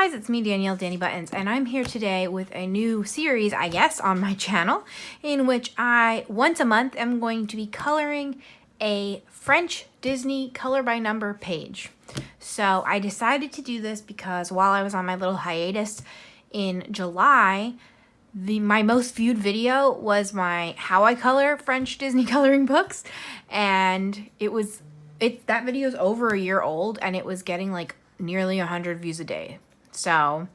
guys, it's me, Danielle, Danibuttons, and I'm here today with a new series, I guess, on my channel, in which I, once a month, am going to be coloring a French Disney color by number page. So I decided to do this because while I was on my little hiatus in July, my most viewed video was my how I color French Disney coloring books, and that video is over a year old, and it was getting like nearly 100 views a day. So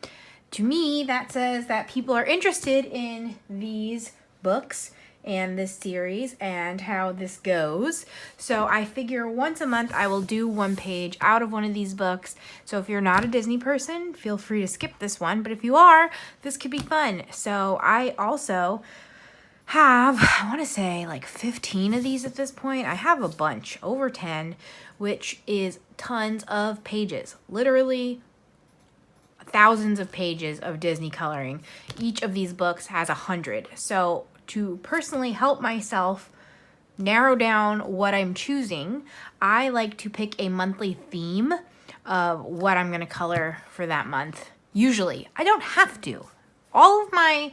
to me, that says that people are interested in these books and this series and how this goes. So I figure once a month I will do one page out of one of these books. So if you're not a Disney person, feel free to skip this one. But if you are, this could be fun. So I also have, I want to say like 15 of these at this point. I have a bunch, over 10, which is tons of pages. Literally thousands of pages of Disney coloring. Each of these books has 100. So to personally help myself narrow down what I'm choosing, I like to pick a monthly theme of what I'm going to color for that month. Usually, I don't have to. All of my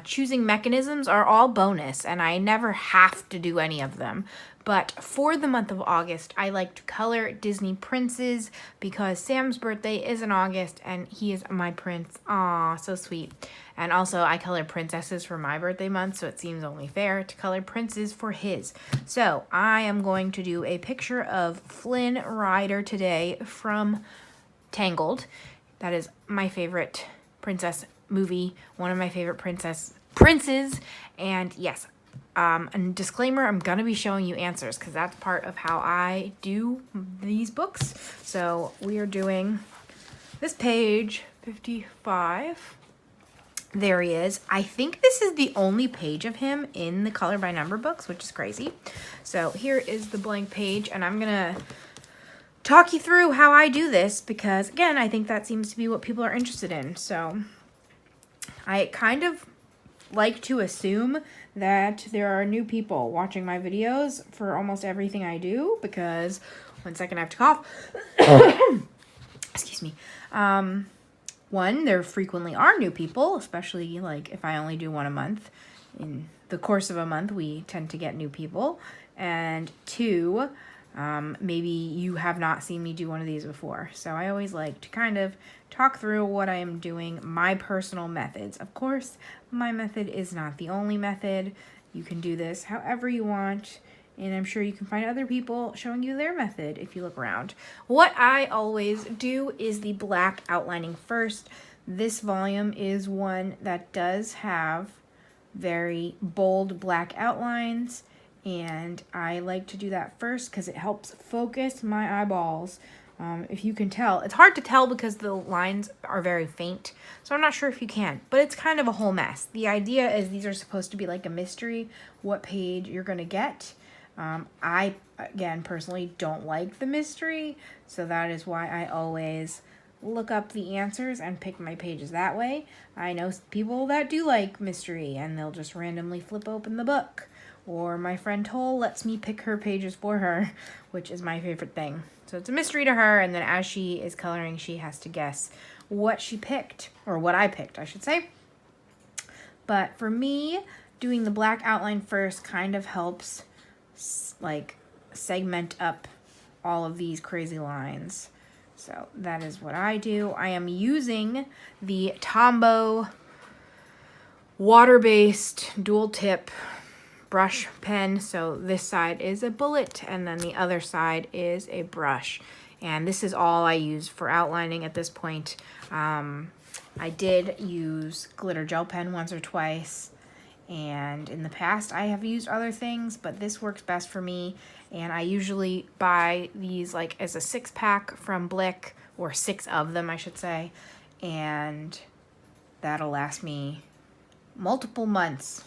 choosing mechanisms are all bonus, and I never have to do any of them. But for the month of August, I like to color Disney princes because Sam's birthday is in August, and he is my prince. Aw, so sweet. And also, I color princesses for my birthday month, so it seems only fair to color princes for his. So I am going to do a picture of Flynn Rider today from Tangled. That is my favorite princess movie, one of my favorite princes, and yes, and disclaimer, I'm gonna be showing you answers because that's part of how I do these books. So we are doing this page 55. There he is. I think this is the only page of him in the color by number books, which is crazy. So here is the blank page, and I'm gonna talk you through how I do this because, again, I think that seems to be what people are interested in. So I kind of like to assume that there are new people watching my videos for almost everything I do because, one second, I have to cough. Excuse me. One, there frequently are new people, especially like if I only do one a month. In the course of a month, we tend to get new people. And two, maybe you have not seen me do one of these before. So I always like to kind of talk through what I am doing, my personal methods. Of course, my method is not the only method. You can do this however you want, and I'm sure you can find other people showing you their method if you look around. What I always do is the black outlining first. This volume is one that does have very bold black outlines, and I like to do that first because it helps focus my eyeballs. If you can tell, it's hard to tell because the lines are very faint, so I'm not sure if you can, but it's kind of a whole mess. The idea is these are supposed to be like a mystery, what page you're going to get. I, again, personally don't like the mystery, so that is why I always look up the answers and pick my pages that way. I know people that do like mystery, and they'll just randomly flip open the book. Or my friend Toll lets me pick her pages for her, which is my favorite thing. So it's a mystery to her, and then as she is coloring, she has to guess what she picked, or what I picked, I should say. But for me, doing the black outline first kind of helps like segment up all of these crazy lines. So that is what I do. I am using the Tombow water-based dual tip brush pen. So this side is a bullet and then the other side is a brush. And this is all I use for outlining at this point. I did use glitter gel pen once or twice, and in the past I have used other things, but this works best for me. And I usually buy these like as a 6-pack from Blick, or 6 of them I should say, and that'll last me multiple months,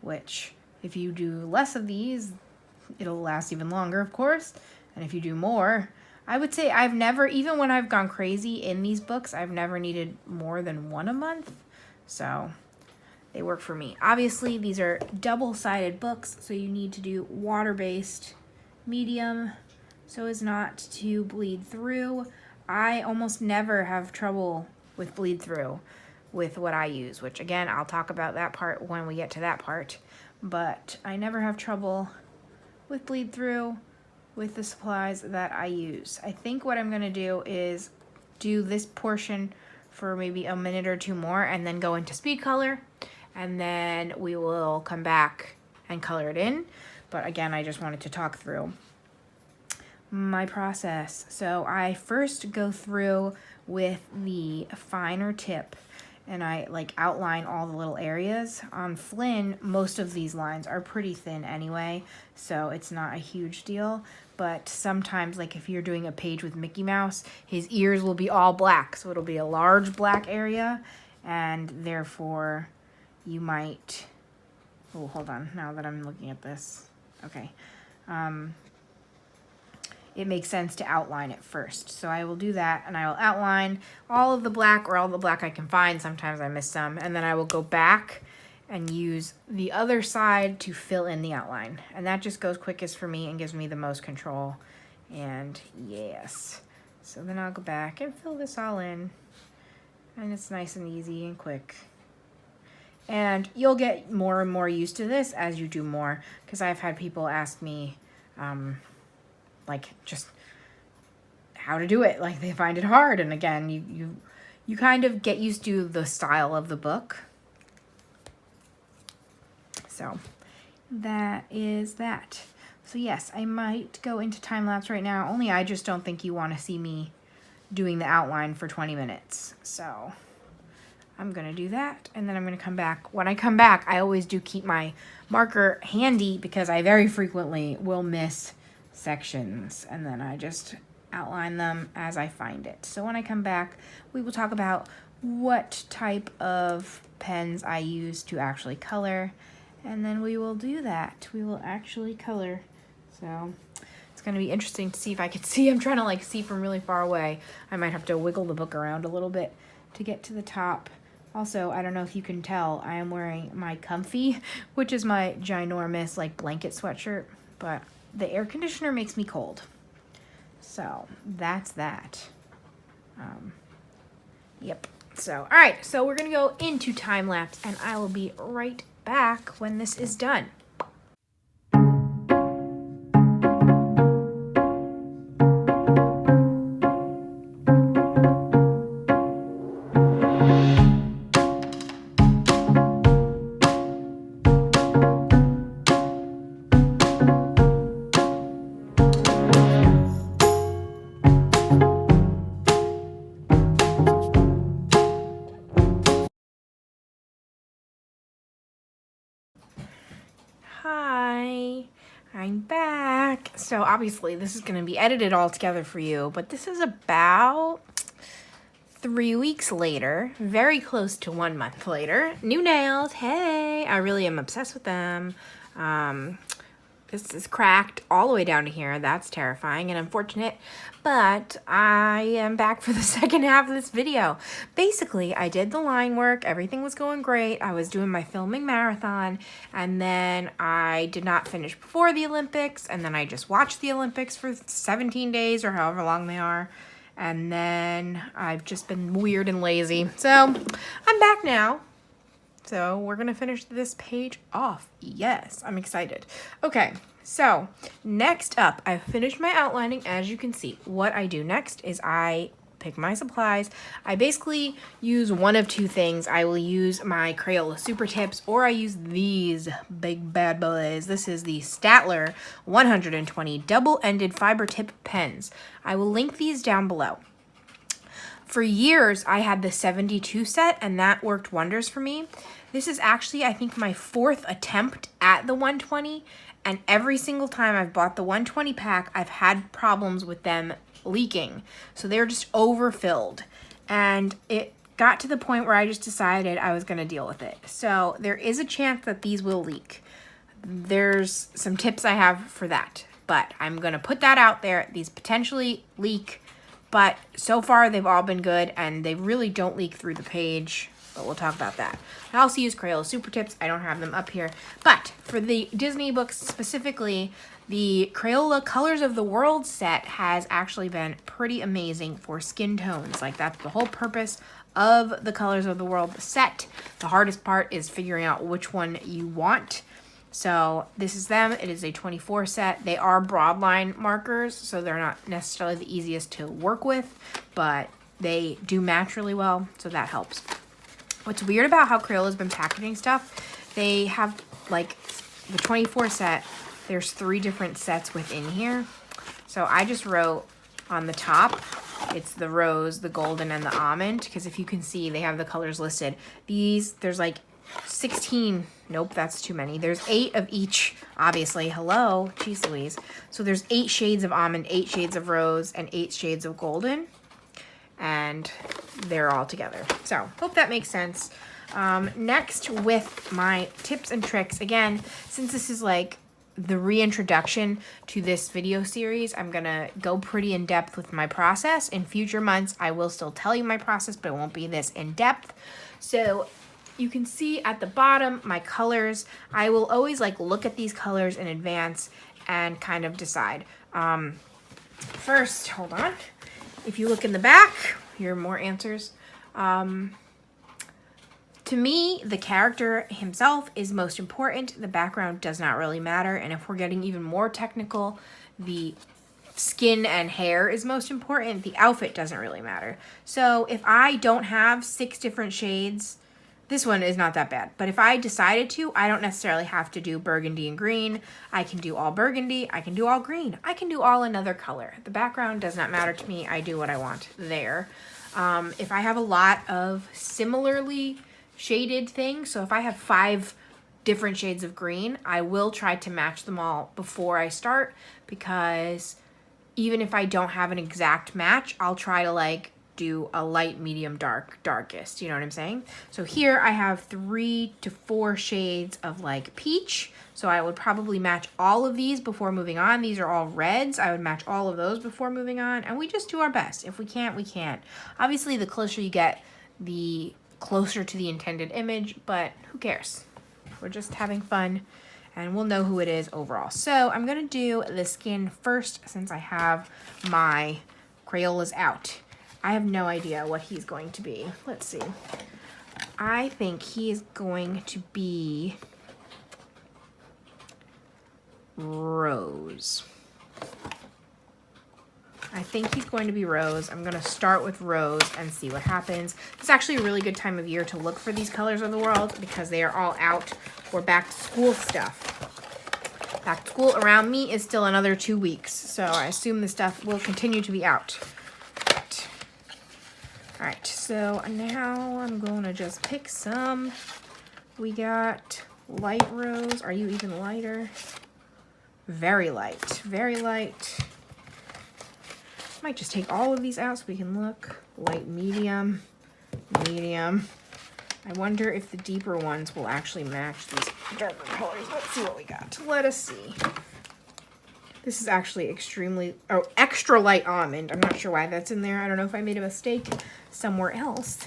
which if you do less of these, it'll last even longer, of course. And if you do more, I would say I've never, even when I've gone crazy in these books, I've never needed more than 1 a month. So they work for me. Obviously, these are double-sided books, so you need to do water-based medium so as not to bleed through. I almost never have trouble with bleed through with what I use, which again, I'll talk about that part when we get to that part. But I never have trouble with bleed through with the supplies that I use. I think what I'm gonna do is do this portion for maybe a minute or two more and then go into speed color, and then we will come back and color it in. But again, I just wanted to talk through my process. So I first go through with the finer tip and I like outline all the little areas. On Flynn, most of these lines are pretty thin anyway, so it's not a huge deal. But sometimes, like if you're doing a page with Mickey Mouse, his ears will be all black, so it'll be a large black area, and therefore you might, oh, hold on, now that I'm looking at this, okay. It makes sense to outline it first. So I will do that, and I will outline all of the black, or all the black I can find. Sometimes I miss some. And then I will go back and use the other side to fill in the outline. And that just goes quickest for me and gives me the most control. And yes. So then I'll go back and fill this all in. And it's nice and easy and quick. And you'll get more and more used to this as you do more. Because I've had people ask me, like just how to do it. Like they find it hard. And again, you kind of get used to the style of the book. So that is that. So yes, I might go into time lapse right now. Only I just don't think you want to see me doing the outline for 20 minutes. So I'm going to do that. And then I'm going to come back. When I come back, I always do keep my marker handy because I very frequently will miss sections, and then I just outline them as I find it. So when I come back, we will talk about what type of pens I use to actually color, and then we will do that. We will actually color. So it's going to be interesting to see if I can see. I'm trying to like see from really far away. I might have to wiggle the book around a little bit to get to the top. Also, I don't know if you can tell, I am wearing my comfy, which is my ginormous like blanket sweatshirt, but the air conditioner makes me cold. So that's that. Yep. So, all right. So we're going to go into time lapse, and I will be right back when this is done. Hi, I'm back. So obviously this is going to be edited all together for you, but this is about 3 weeks later, very close to 1 month later. New nails, hey, I really am obsessed with them. This is cracked all the way down to here. That's terrifying and unfortunate, but I am back for the second half of this video. Basically, I did the line work. Everything was going great. I was doing my filming marathon, and then I did not finish before the Olympics, and then I just watched the Olympics for 17 days or however long they are, and then I've just been weird and lazy. So I'm back now. So we're going to finish this page off. Yes, I'm excited. Okay, so next up, I've finished my outlining. As you can see, what I do next is I pick my supplies. I basically use one of two things. I will use my Crayola Super Tips, or I use these big bad boys. This is the Staedtler 120 double-ended fiber tip pens. I will link these down below. For years, I had the 72 set, and that worked wonders for me. This is actually, I think, my 4th attempt at the 120, and every single time I've bought the 120 pack, I've had problems with them leaking. So they're just overfilled, and it got to the point where I just decided I was going to deal with it. So there is a chance that these will leak. There's some tips I have for that, but I'm going to put that out there. These potentially leak, but so far they've all been good, and they really don't leak through the page, but we'll talk about that. I also use Crayola Super Tips. I don't have them up here, but for the Disney books specifically, The Crayola Colors of the World set has actually been pretty amazing for skin tones. Like, that's the whole purpose of the Colors of the World set. The hardest part is figuring out which one you want. So this is them. It is a 24 set. They are broadline markers, so they're not necessarily the easiest to work with, but they do match really well, so that helps. What's weird about how Crayola's been packaging stuff, they have, like, the 24 set, there's 3 different sets within here. So I just wrote on the top, it's the rose, the golden, and the almond, because if you can see, they have the colors listed. These, there's like 16, nope, that's too many. There's 8 of each, obviously. Hello, geez Louise. So there's 8 shades of almond, 8 shades of rose, and 8 shades of golden. And they're all together. So hope that makes sense. Next, with my tips and tricks, again, since this is like the reintroduction to this video series, I'm gonna go pretty in depth with my process. In future months, I will still tell you my process, but it won't be this in depth. So you can see at the bottom my colors. I will always like look at these colors in advance and kind of decide. First, hold on. If you look in the back, here are more answers. To me, the character himself is most important. The background does not really matter. And if we're getting even more technical, the skin and hair is most important. The outfit doesn't really matter. So if I don't have 6 different shades, this one is not that bad. But if I decided to, I don't necessarily have to do burgundy and green. I can do all burgundy. I can do all green. I can do all another color. The background does not matter to me. I do what I want there. If I have a lot of similarly shaded things, so if I have 5 different shades of green, I will try to match them all before I start, because even if I don't have an exact match, I'll try to like do a light, medium, dark, darkest, you know what I'm saying? So here I have 3 to 4 shades of like peach, so I would probably match all of these before moving on. These are all reds. I would match all of those before moving on, and we just do our best. If we can't, we can't. Obviously, the closer you get, the closer to the intended image, but who cares? We're just having fun, and we'll know who it is overall. So I'm gonna do the skin first, since I have my Crayolas out. I have no idea what he's going to be. Let's see. I think he is going to be Rose. I think he's going to be Rose. I'm going to start with Rose and see what happens. It's actually a really good time of year to look for these Colors of the World, because they are all out for back to school stuff. Back to school around me is still another 2 weeks, so I assume the stuff will continue to be out. All right, so now I'm going to just pick some. We got light rose. Are you even lighter? Very light, very light. Might just take all of these out so we can look. Light, medium, medium. I wonder if the deeper ones will actually match these darker colors. Let's see what we got. Let us see. This is actually extra light almond. I'm not sure why that's in there. I don't know if I made a mistake somewhere else.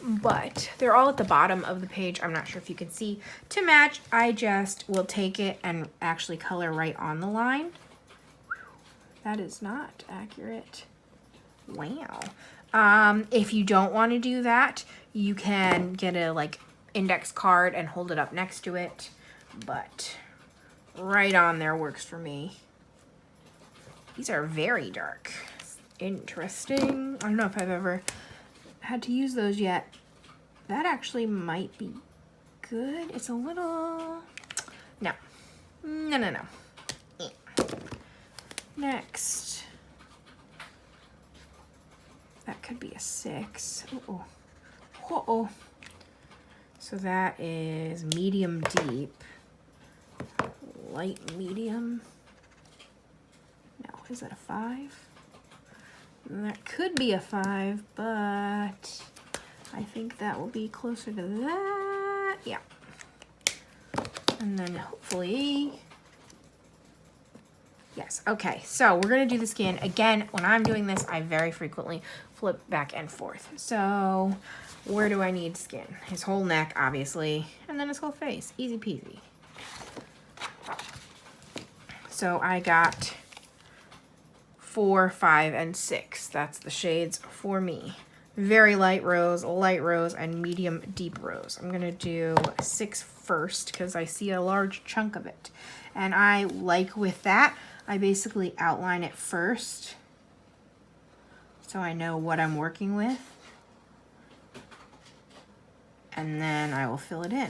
But they're all at the bottom of the page. I'm not sure if you can see. To match, I just will take it and actually color right on the line. That is not accurate. Wow. If you don't want to do that, you can get a like index card and hold it up next to it. But right on there works for me. These are very dark. Interesting. I don't know if I've ever had to use those yet. That actually might be good. It's a little... No. No, no, no. Next. That could be a 6. Uh-oh. Uh-oh. So that is medium deep. Light medium. No, is that a 5? That could be a 5, but I think that will be closer to that. Yeah. And then hopefully... Yes, okay, so we're gonna do the skin. Again, when I'm doing this, I very frequently flip back and forth. So where do I need skin? His whole neck, obviously, and then his whole face. Easy peasy. So I got 4, 5, and 6. That's the shades for me. Very light rose, and medium deep rose. I'm gonna do 6 first because I see a large chunk of it. And I like with that, I basically outline it first so I know what I'm working with. And then I will fill it in.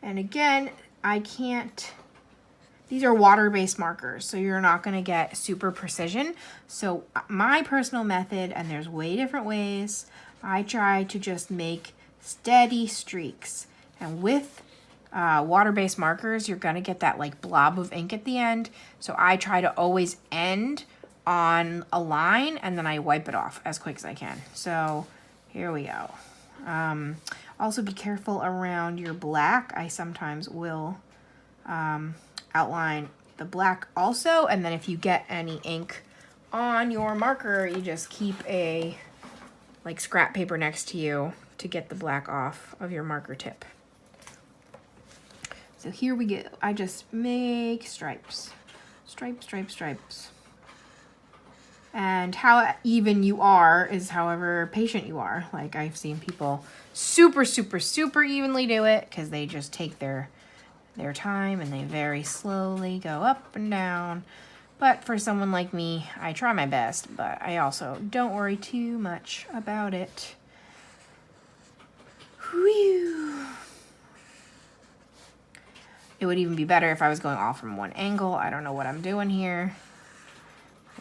And again, I can't, these are water-based markers, so you're not gonna get super precision. So my personal method, and there's way different ways, I try to just make steady streaks. And with water-based markers, you're gonna get that like blob of ink at the end. So I try to always end on a line and then I wipe it off as quick as I can. So here we go. Also be careful around your black. I sometimes will outline the black also, and then if you get any ink on your marker, you just keep a like scrap paper next to you to get the black off of your marker tip. So here we go. I just make stripes. Stripes, stripes, stripes. And how even you are is however patient you are. Like I've seen people super, super, super evenly do it because they just take their time and they very slowly go up and down. But for someone like me, I try my best, but I also don't worry too much about it. Whew. It would even be better if I was going off from one angle. I don't know what I'm doing here.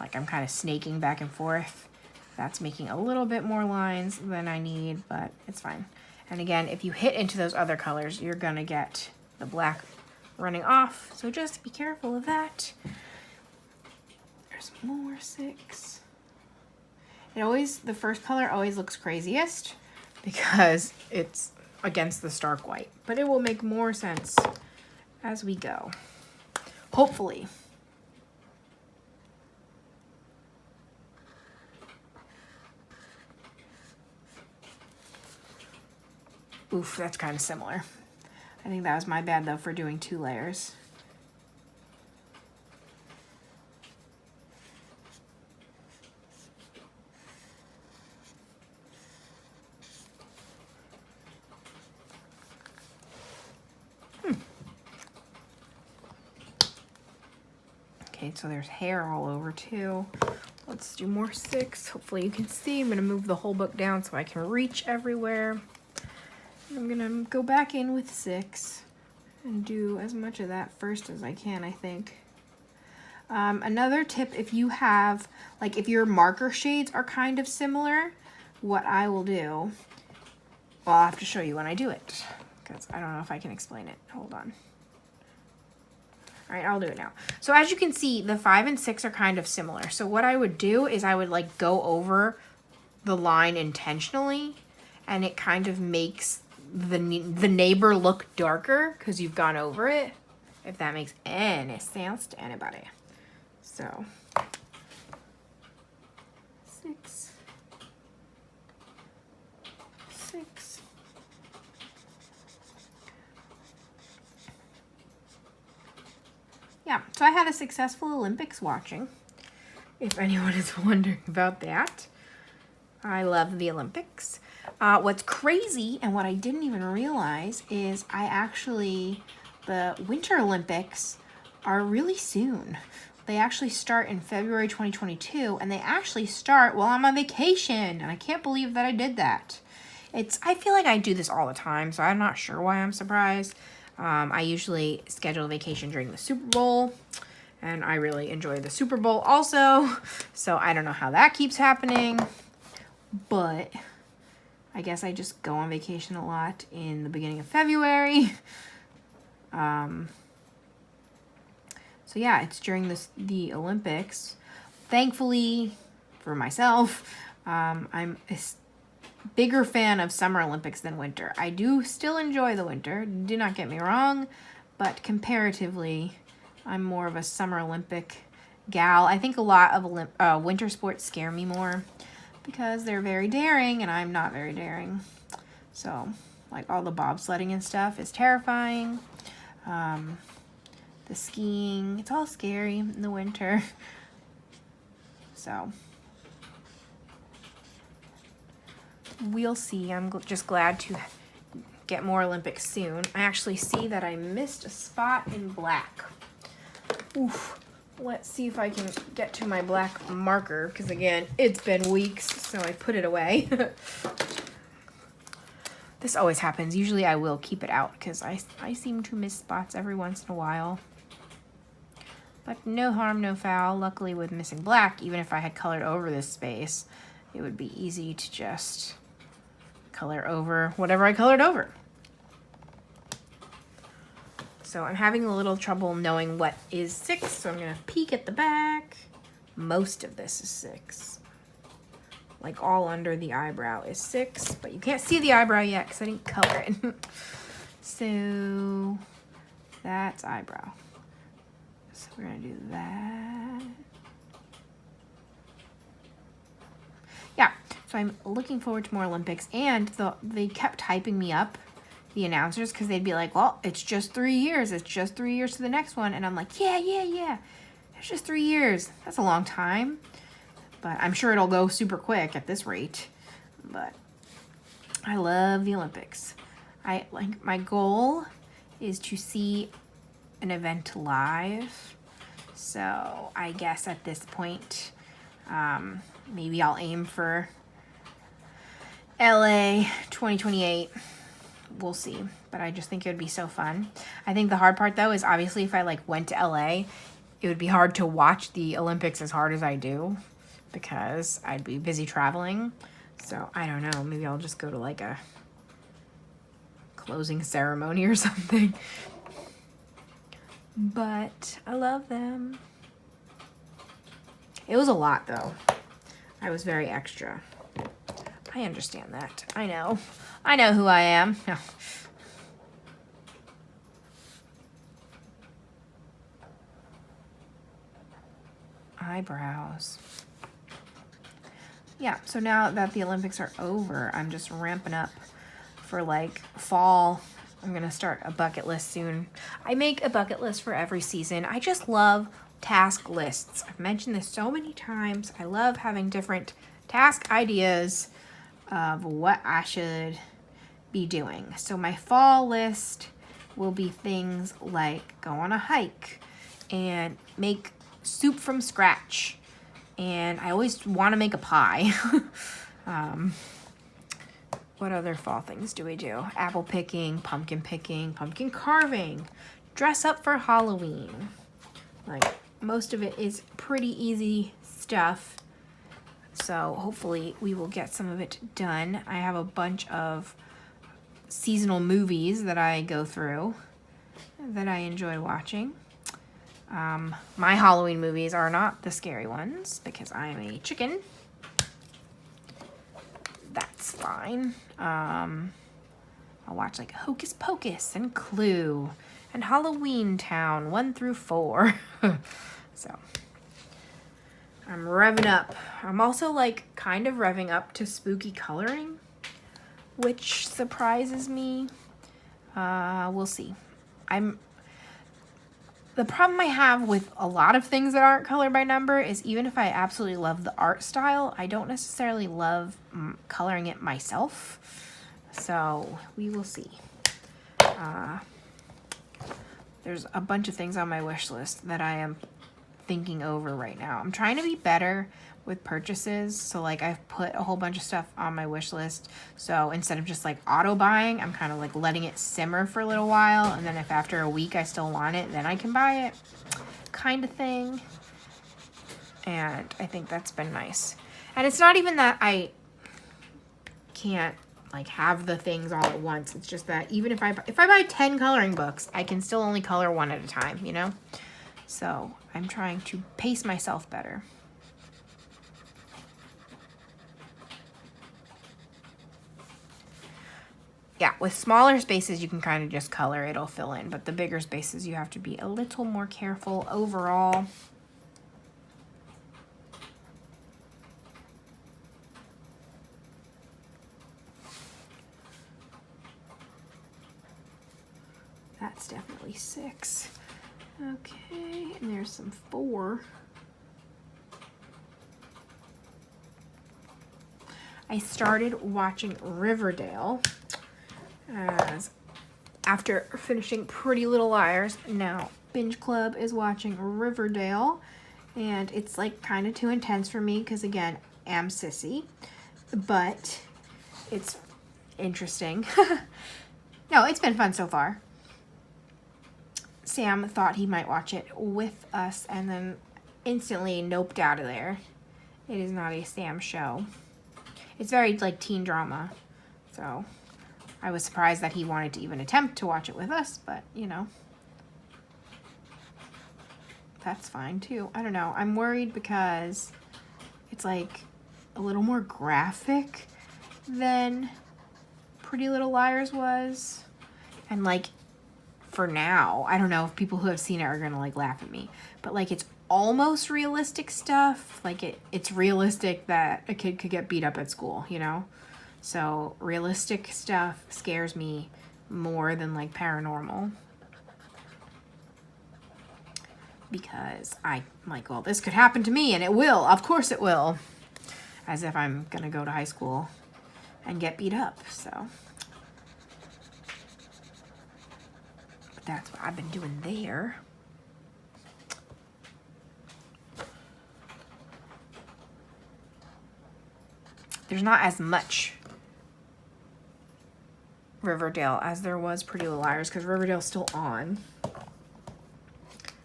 Like I'm kind of snaking back and forth. That's making a little bit more lines than I need, but it's fine. And again, if you hit into those other colors, you're gonna get the black running off. So just be careful of that. There's more 6. It always, the first color always looks craziest because it's against the stark white, but it will make more sense as we go, hopefully. Oof, that's kind of similar. I think that was my bad though for doing 2 layers. Okay, so there's hair all over too. Let's do more 6. Hopefully you can see. I'm gonna move the whole book down so I can reach everywhere. I'm gonna go back in with 6 and do as much of that first as I can, I think. Another tip, if you have, like if your marker shades are kind of similar, what I will do, well, I'll have to show you when I do it, because I don't know if I can explain it. Hold on. All right, I'll do it now. So as you can see, the 5 and 6 are kind of similar. So what I would do is I would like go over the line intentionally, and it kind of makes the neighbor look darker because you've gone over it, if that makes any sense to anybody. So 6, 6. Yeah, so I had a successful Olympics watching, if anyone is wondering about that. I love the Olympics. What's crazy and what I didn't even realize is the Winter Olympics are really soon. They actually start in February 2022, and they actually start while I'm on vacation, and I can't believe that I did that. I feel like I do this all the time, so I'm not sure why I'm surprised. I usually schedule a vacation during the Super Bowl, and I really enjoy the Super Bowl also, so I don't know how that keeps happening, but I guess I just go on vacation a lot in the beginning of February. So yeah, it's during the Olympics. Thankfully, for myself, I'm a bigger fan of Summer Olympics than winter. I do still enjoy the winter, do not get me wrong, but comparatively, I'm more of a Summer Olympic gal. I think a lot of winter sports scare me more because they're very daring and I'm not very daring. So, like all the bobsledding and stuff is terrifying. The the skiing. It's all scary in the winter. So we'll see. I'm just glad to get more Olympics soon. I actually see that I missed a spot in black. Oof. Let's see if I can get to my black marker, because again, it's been weeks, so I put it away. This always happens. Usually I will keep it out because I seem to miss spots every once in a while. But no harm, no foul. Luckily with missing black, even if I had colored over this space, it would be easy to just color over whatever I colored over. So I'm having a little trouble knowing what is 6, so I'm gonna peek at the back. Most of this is 6. Like all under the eyebrow is 6, but you can't see the eyebrow yet because I didn't color it. So that's eyebrow. So we're gonna do that. Yeah, so I'm looking forward to more Olympics, and they kept hyping me up, the announcers, because they'd be like, well, it's just 3 years. It's just 3 years to the next one. And I'm like, yeah. It's just 3 years. That's a long time. But I'm sure it'll go super quick at this rate. But I love the Olympics. My goal is to see an event live. So I guess at this point, maybe I'll aim for LA 2028. We'll see, but I just think it would be so fun. I think the hard part though is obviously if I like went to LA, it would be hard to watch the Olympics as hard as I do because I'd be busy traveling. So I don't know, maybe I'll just go to like a closing ceremony or something. But I love them. It was a lot though. I was very extra. I understand that. I know who I am. No. Eyebrows. Yeah, so now that the Olympics are over, I'm just ramping up for like fall. I'm gonna start a bucket list soon. I make a bucket list for every season. I just love task lists. I've mentioned this so many times. I love having different task ideas of what I should be doing. So my fall list will be things like go on a hike and make soup from scratch. And I always want to make a pie. What other fall things do we do? Apple picking, pumpkin carving, dress up for Halloween. Like most of it is pretty easy stuff. So hopefully we will get some of it done. I have a bunch of seasonal movies that I go through that I enjoy watching. My Halloween movies are not the scary ones because I am a chicken. That's fine. I'll watch like Hocus Pocus and Clue and Halloween Town 1 through 4. So I'm revving up. I'm also like kind of revving up to spooky coloring, which surprises me. We'll see. The problem I have with a lot of things that aren't color by number is even if I absolutely love the art style, I don't necessarily love coloring it myself. So we will see. There's a bunch of things on my wish list that I am thinking over right now. I'm trying to be better with purchases. So like I've put a whole bunch of stuff on my wish list. So instead of just like auto buying, I'm kind of like letting it simmer for a little while. And then if after a week I still want it, then I can buy it kind of thing. And I think that's been nice. And it's not even that I can't like have the things all at once. It's just that even if I buy 10 coloring books, I can still only color one at a time, you know? So I'm trying to pace myself better. Yeah, with smaller spaces, you can kind of just color, it'll fill in. But the bigger spaces, you have to be a little more careful overall. That's definitely 6. Okay, and there's some 4. I started watching Riverdale as after finishing Pretty Little Liars. Now Binge Club is watching Riverdale, and it's like kind of too intense for me because again, I'm sissy, but it's interesting. No, it's been fun so far. Sam thought he might watch it with us and then instantly noped out of there. It is not a Sam show. It's very like teen drama, so I was surprised that he wanted to even attempt to watch it with us, but you know, that's fine too. I don't know. I'm worried because it's like a little more graphic than Pretty Little Liars was. And like for now, I don't know if people who have seen it are gonna like laugh at me, but like it's almost realistic stuff. Like it's realistic that a kid could get beat up at school, you know? So realistic stuff scares me more than like paranormal. Because I'm like, well, this could happen to me, and it will. Of course it will. As if I'm gonna go to high school and get beat up, so. But that's what I've been doing there. There's not as much Riverdale as there was Pretty Little Liars because Riverdale's still on.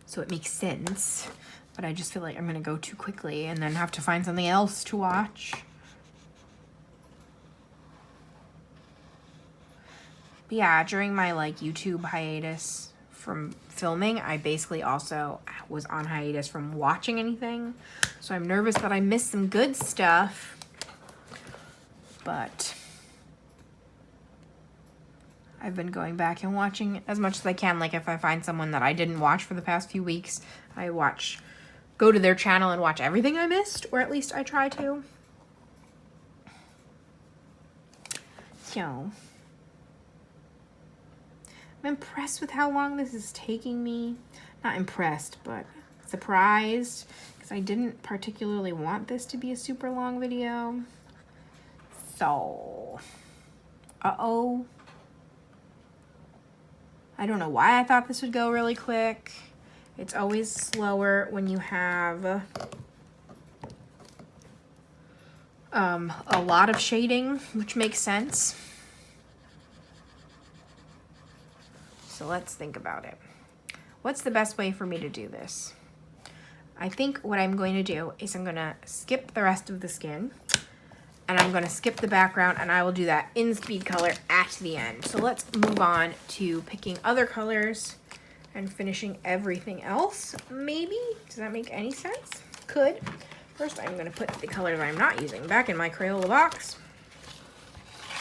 So it makes sense. But I just feel like I'm going to go too quickly and then have to find something else to watch. But yeah, during my like YouTube hiatus from filming, I basically also was on hiatus from watching anything. So I'm nervous that I missed some good stuff. But I've been going back and watching as much as I can. Like if I find someone that I didn't watch for the past few weeks, I go to their channel and watch everything I missed, or at least I try to. So I'm impressed with how long this is taking me. Not impressed, but surprised, because I didn't particularly want this to be a super long video. So, uh-oh. I don't know why I thought this would go really quick. It's always slower when you have a lot of shading, which makes sense. So let's think about it. What's the best way for me to do this? I think what I'm going to do is I'm going to skip the rest of the skin. And I'm going to skip the background, and I will do that in speed color at the end. So let's move on to picking other colors and finishing everything else, maybe? Does that make any sense? Could. First, I'm going to put the color that I'm not using back in my Crayola box.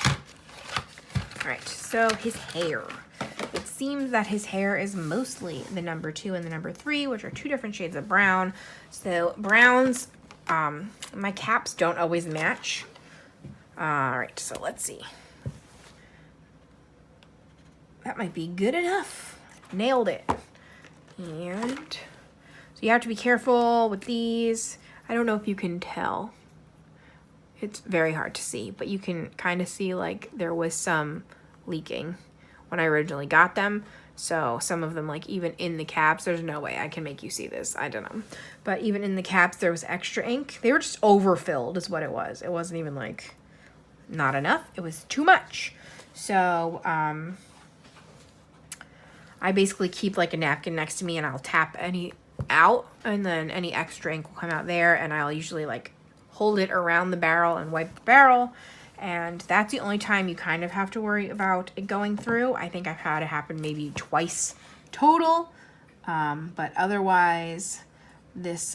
All right, so his hair. It seems that his hair is mostly the number 2 and the number 3, which are 2 different shades of brown. So browns, my caps don't always match. All right, so let's see. That might be good enough. Nailed it. And so you have to be careful with these. I don't know if you can tell. It's very hard to see, but you can kind of see like there was some leaking when I originally got them. So some of them, like even in the caps, there's no way I can make you see this. I don't know. But even in the caps, there was extra ink. They were just overfilled is what it was. It wasn't even like not enough. It was too much. So I basically keep like a napkin next to me and I'll tap any out and then any extra ink will come out there, and I'll usually like hold it around the barrel and wipe the barrel. And that's the only time you kind of have to worry about it going through. I think I've had it happen maybe twice total. But otherwise,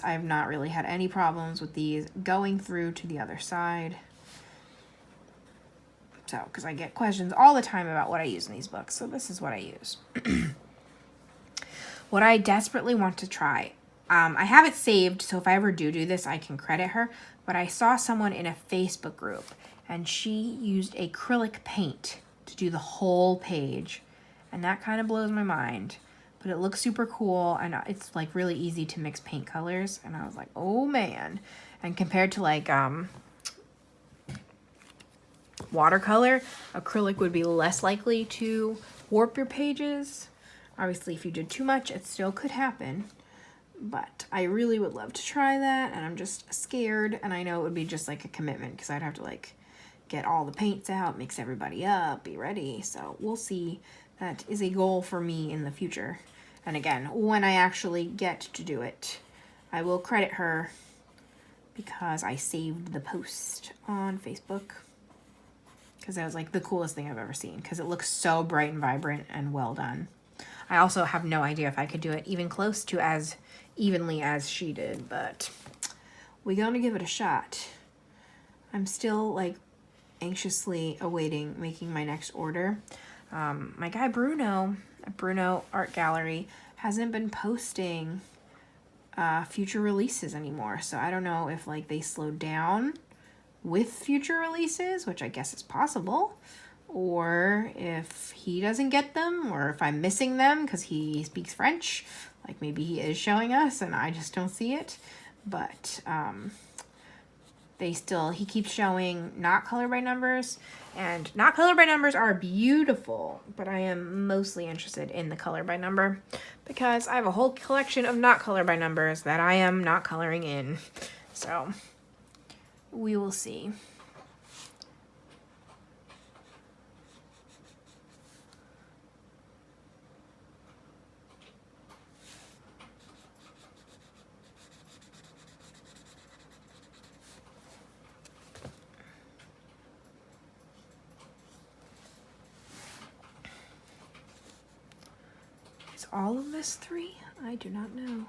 I've not really had any problems with these going through to the other side. So, because I get questions all the time about what I use in these books. So this is what I use. What I desperately want to try. I have it saved, so if I ever do this, I can credit her. But I saw someone in a Facebook group, and she used acrylic paint to do the whole page. And that kind of blows my mind. but it looks super cool, and it's like really easy to mix paint colors. And I was like, oh man. And compared to like watercolor, acrylic would be less likely to warp your pages. Obviously, if you did too much, it still could happen. But I really would love to try that, and I'm just scared, and I know it would be just like a commitment because I'd have to like get all the paints out, mix everybody up, be ready. So we'll see. That is a goal for me in the future. And again, when I actually get to do it, I will credit her because I saved the post on Facebook because that was like the coolest thing I've ever seen because it looks so bright and vibrant and well done. I also have no idea if I could do it even close to as evenly as she did, but we're gonna give it a shot. I'm still like anxiously awaiting making my next order. My guy Bruno at Bruno Art Gallery hasn't been posting future releases anymore, so I don't know if like they slowed down with future releases, which I guess is possible, or if he doesn't get them, or if I'm missing them because he speaks French. Like maybe he is showing us and I just don't see it. But he keeps showing not color by numbers, and not color by numbers are beautiful, but I am mostly interested in the color by number because I have a whole collection of not color by numbers that I am not coloring in. So we will see. All of this 3? I do not know.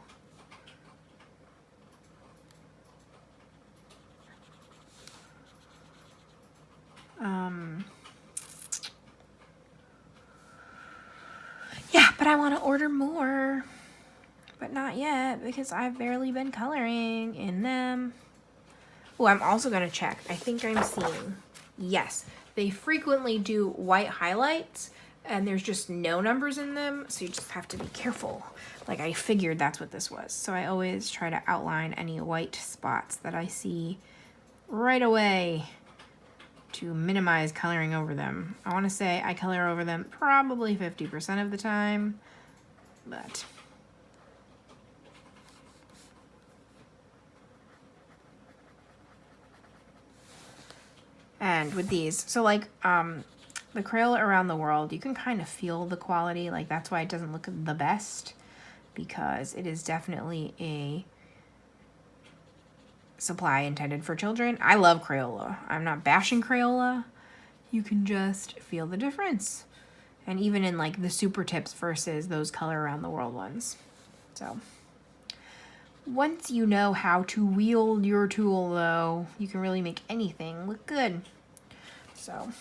Yeah, but I want to order more, but not yet because I've barely been coloring in them. Oh, I'm also going to check. I think I'm seeing, yes, they frequently do white highlights and there's just no numbers in them, so you just have to be careful. Like I figured that's what this was. So I always try to outline any white spots that I see right away to minimize coloring over them. I want to say I color over them probably 50% of the time, but and with these, so like the Crayola Around the World, you can kind of feel the quality. Like that's why it doesn't look the best, because it is definitely a supply intended for children. I love Crayola. I'm not bashing Crayola. You can just feel the difference. And even in like the super tips versus those Color Around the World ones. So once you know how to wield your tool though, you can really make anything look good. So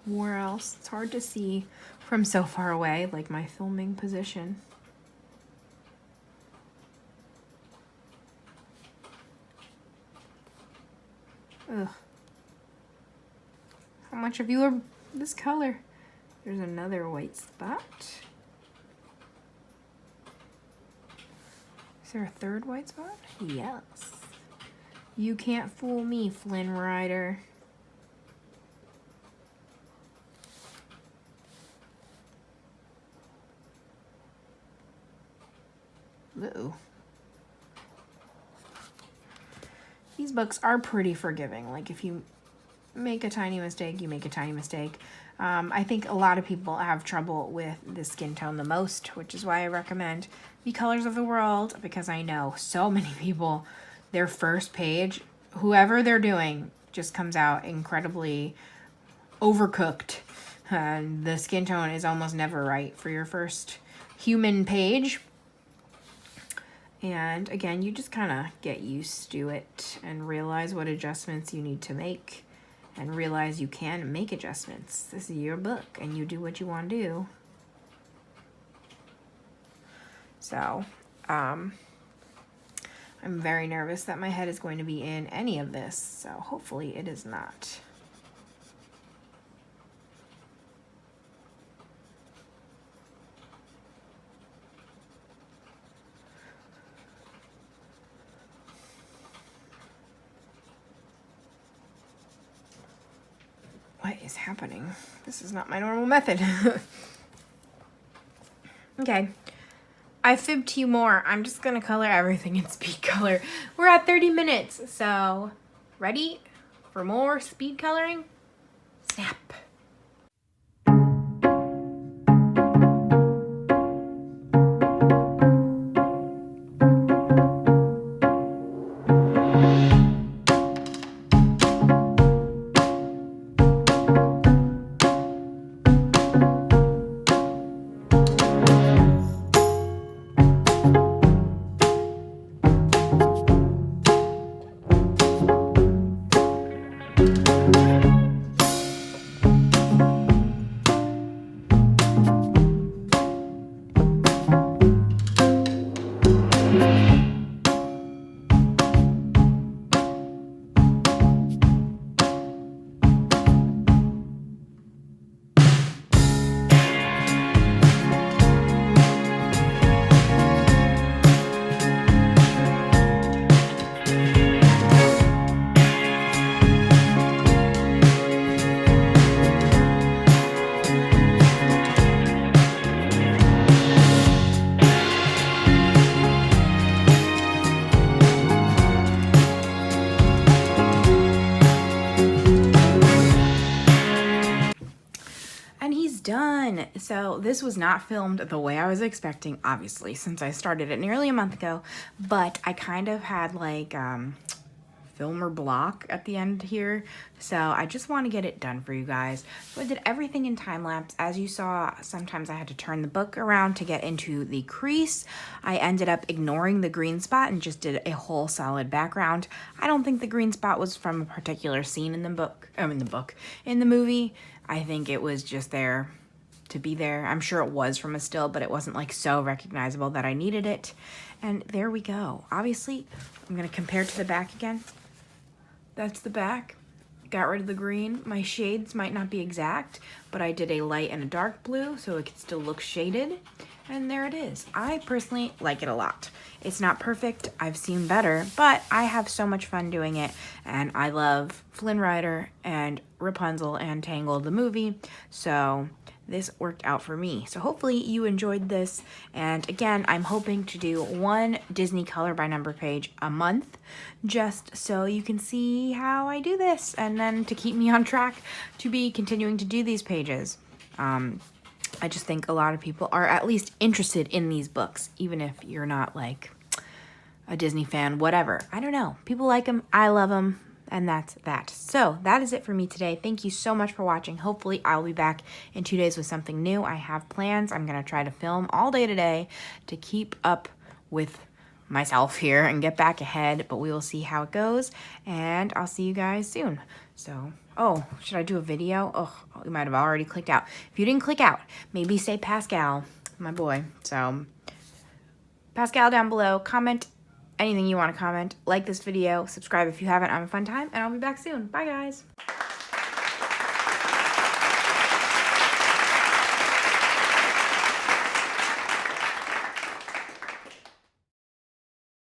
where else? It's hard to see from so far away, like my filming position. Ugh. How much of you are this color? There's another white spot. Is there a third white spot? Yes. You can't fool me, Flynn Rider. Uh-oh. These books are pretty forgiving. Like if you make a tiny mistake, you make a tiny mistake. I think a lot of people have trouble with the skin tone the most, which is why I recommend The Colors of the World, because I know so many people, their first page, whoever they're doing, just comes out incredibly overcooked. The skin tone is almost never right for your first human page. And again, you just kind of get used to it and realize what adjustments you need to make and realize you can make adjustments. This is your book and you do what you want to do. So, I'm very nervous that my head is going to be in any of this, so hopefully it is not. What is happening? This is not my normal method. Okay. I fibbed to you more. I'm just gonna color everything in speed color. We're at 30 minutes, so ready for more speed coloring? Snap. Done. So this was not filmed the way I was expecting, obviously, since I started it nearly a month ago, but I kind of had like filmer block at the end here, so I just want to get it done for you guys. So I did everything in time lapse. As you saw, sometimes I had to turn the book around to get into the crease. I ended up ignoring the green spot and just did a whole solid background. I don't think the green spot was from a particular scene in the book, in the movie. I think it was just there to be there. I'm sure it was from a still, but it wasn't like so recognizable that I needed it. And there we go. Obviously, I'm gonna compare to the back again. That's the back. Got rid of the green. My shades might not be exact, but I did a light and a dark blue so it could still look shaded. And there it is. I personally like it a lot. It's not perfect. I've seen better, but I have so much fun doing it. And I love Flynn Rider and Rapunzel and Tangled the movie. So this worked out for me. So hopefully you enjoyed this. And again, I'm hoping to do one Disney color by number page a month, just so you can see how I do this. And then to keep me on track to be continuing to do these pages. I just think a lot of people are at least interested in these books, even if you're not like a Disney fan, whatever. I don't know. People like them. I love them. And that's that. So that is it for me today. Thank you so much for watching. Hopefully I'll be back in 2 days with something new. I have plans. I'm going to try to film all day today to keep up with myself here and get back ahead, but we will see how it goes. And I'll see you guys soon. So, oh, should I do a video? Oh, you might have already clicked out. If you didn't click out, maybe say Pascal, my boy. So Pascal down below, comment anything you want to comment, like this video, subscribe if you haven't. I'm a fun time, and I'll be back soon. Bye, guys.